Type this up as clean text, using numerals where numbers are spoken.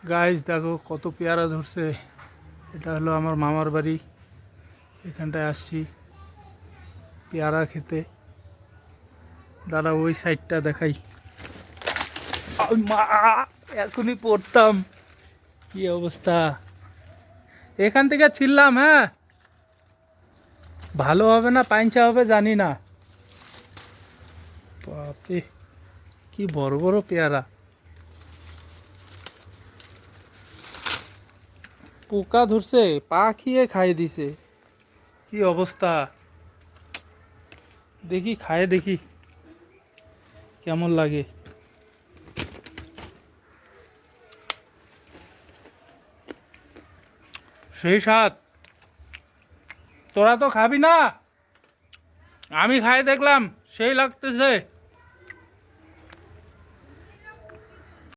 Guys দেখো কত পেয়ারা ধরছে। এটা হলো আমার মামার বাড়ি, এখানটায় আসছি পেয়ারা খেতে। দাদা ওই সাইডটা দেখাই। মা, এখনই পড়তাম। কি অবস্থা, এখান থেকে ছিললাম। হ্যাঁ, ভালো হবে না পাইঞ্চা হবে জানি না। বাপরে, কি বড় বড় পেয়ারা। পোকা ধরছে, পাখিয়ে খাই দিছে। কি অবস্থা, দেখি খায় দেখি কেমন লাগে। সেই স্বাদ। তোরা তো খাবি না, আমি খাই দেখলাম, সেই লাগতেছে।